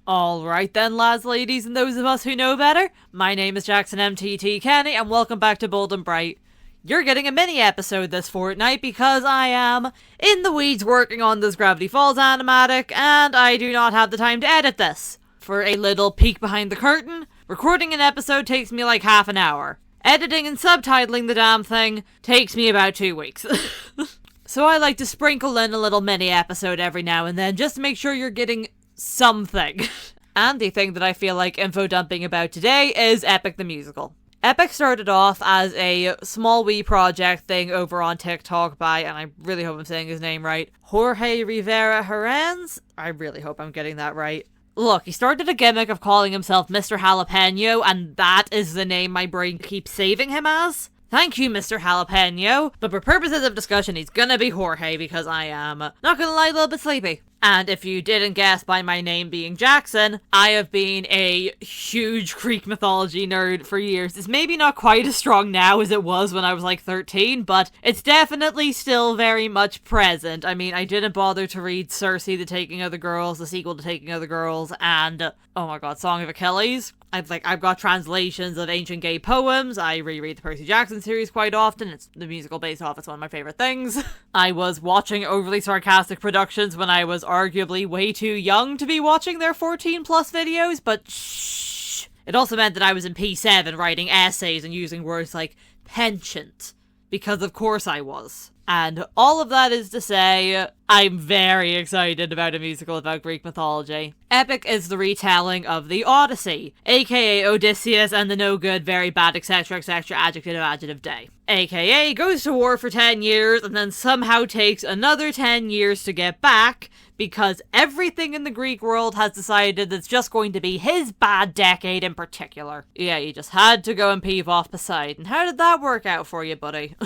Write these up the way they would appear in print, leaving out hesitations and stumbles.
Alright then, lads, ladies, and those of us who know better, my name is Jackson MTT Kenny, and welcome back to Bold and Bright. You're getting a mini episode this fortnight because I am in the weeds working on this Gravity Falls animatic, and I do not have the time to edit this. For a little peek behind the curtain, recording an episode takes me like half an hour. Editing and subtitling the damn thing takes me about 2 weeks. So I like to sprinkle in a little mini episode every now and then just to make sure you're getting something. And the thing that I feel like infodumping about today is Epic the Musical. Epic started off as a small wee project thing over on TikTok by, and I really hope I'm saying his name right, Jorge Rivera Herranz? I really hope I'm getting that right. Look, he started a gimmick of calling himself Mr. Jalapeno, and that is the name my brain keeps saving him as. Thank you, Mr. Jalapeno, but for purposes of discussion, he's gonna be Jorge because I am, not gonna lie, a little bit sleepy. And if you didn't guess by my name being Jackson, I have been a huge Greek mythology nerd for years. It's maybe not quite as strong now as it was when I was like 13, but it's definitely still very much present. I mean, I didn't bother to read Circe, the Taking of the Girls, the sequel to Taking of the Girls, and, oh my god, Song of Achilles. I've got translations of ancient gay poems. I reread the Percy Jackson series quite often. It's the musical based off. It's one of my favorite things. I was watching overly sarcastic productions when I was arguably way too young to be watching their 14 plus videos, but shh. It also meant that I was in P7 writing essays and using words like penchant, because of course I was. And all of that is to say, I'm very excited about a musical about Greek mythology. Epic is the retelling of the Odyssey, aka Odysseus and the no good, very bad, etc, adjective day. Aka goes to war for 10 years and then somehow takes another 10 years to get back, because everything in the Greek world has decided it's just going to be his bad decade in particular. Yeah, you just had to go and peeve off Poseidon. How did that work out for you, buddy?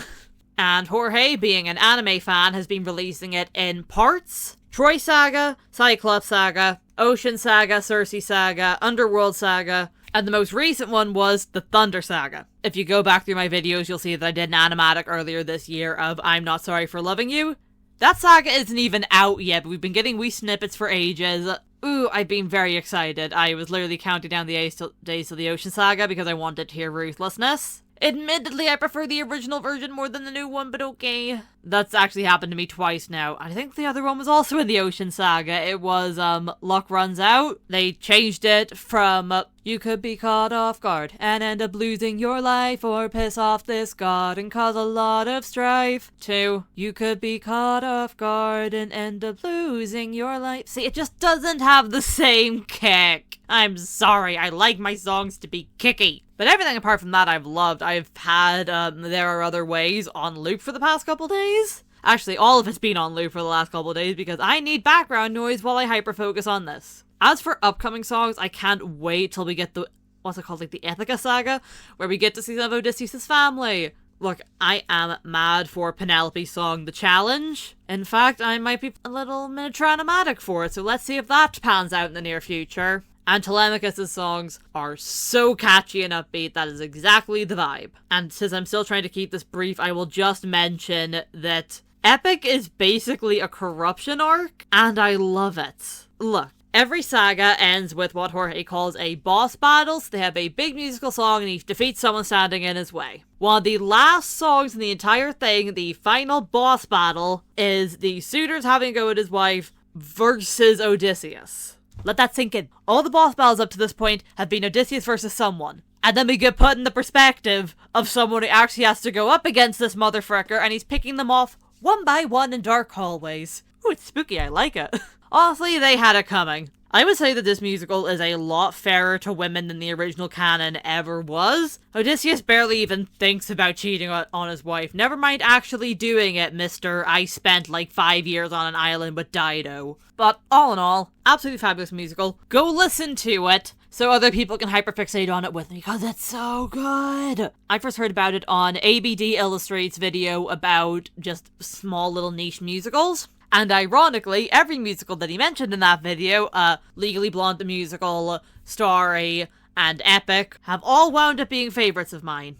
And Jorge, being an anime fan, has been releasing it in parts. Troy Saga, Cyclops Saga, Ocean Saga, Circe Saga, Underworld Saga, and the most recent one was the Thunder Saga. If you go back through my videos, you'll see that I did an animatic earlier this year of I'm Not Sorry for Loving You. That saga isn't even out yet, but we've been getting wee snippets for ages. Ooh, I've been very excited. I was literally counting down the days till the Ocean Saga because I wanted to hear ruthlessness. Admittedly, I prefer the original version more than the new one, but okay. That's actually happened to me twice now. I think the other one was also in the Ocean Saga. It was, Luck Runs Out. They changed it from, you could be caught off guard and end up losing your life, or piss off this god and cause a lot of strife, to, you could be caught off guard and end up losing your life. See, it just doesn't have the same kick. I'm sorry, I like my songs to be kicky. But everything apart from that I've loved. I've had There Are Other Ways on loop for the past couple days. Actually, all of it's been on loop for the last couple days because I need background noise while I hyper-focus on this. As for upcoming songs, I can't wait till we get the, what's it called, like the Ithaca Saga, where we get to see some of Odysseus' family. Look, I am mad for Penelope's song, The Challenge. In fact, I might be a little miniature animatic for it, so let's see if that pans out in the near future. And Telemachus' songs are so catchy and upbeat, that is exactly the vibe. And since I'm still trying to keep this brief, I will just mention that Epic is basically a corruption arc, and I love it. Look, every saga ends with what Jorge calls a boss battle, so they have a big musical song and he defeats someone standing in his way. One of the last songs in the entire thing, the final boss battle, is the suitors having a go at his wife versus Odysseus. Let that sink in. All the boss battles up to this point have been Odysseus versus someone. And then we get put in the perspective of someone who actually has to go up against this motherfricker, and he's picking them off one by one in dark hallways. Ooh, it's spooky, I like it. Honestly, they had it coming. I would say that this musical is a lot fairer to women than the original canon ever was. Odysseus barely even thinks about cheating on his wife. Never mind actually doing it, Mr. I spent like 5 years on an island with Dido. But all in all, absolutely fabulous musical. Go listen to it so other people can hyperfixate on it with me, because it's so good. I first heard about it on ABD Illustrate's video about just small little niche musicals. And ironically, every musical that he mentioned in that video, Legally Blonde the Musical, Starry, and Epic, have all wound up being favorites of mine.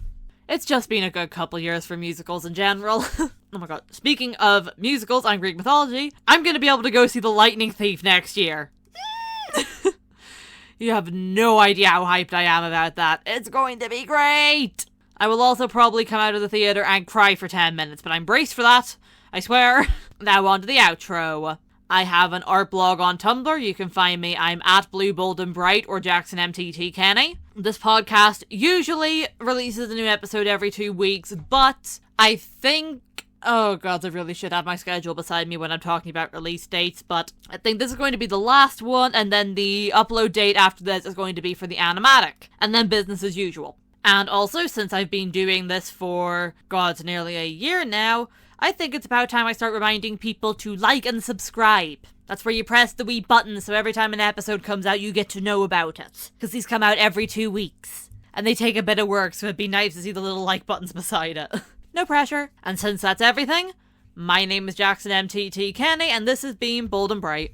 It's just been a good couple years for musicals in general. Oh my god, speaking of musicals on Greek mythology, I'm gonna be able to go see The Lightning Thief next year. You have no idea how hyped I am about that. It's going to be great! I will also probably come out of the theatre and cry for 10 minutes, but I'm braced for that, I swear. Now on to the outro. I have an art blog on Tumblr. You can find me. I'm at Blue Bold and Bright or Jackson MTT Kenny. This podcast usually releases a new episode every 2 weeks, but I think... Oh god, I really should have my schedule beside me when I'm talking about release dates, but I think this is going to be the last one, and then the upload date after this is going to be for the animatic, and then business as usual. And also, since I've been doing this for, god, nearly a year now, I think it's about time I start reminding people to like and subscribe. That's where you press the wee button, so every time an episode comes out, you get to know about it. Because these come out every 2 weeks. And they take a bit of work, so it'd be nice to see the little like buttons beside it. No pressure. And since that's everything, my name is Jackson MTT Kenny, and this has been Bold and Bright.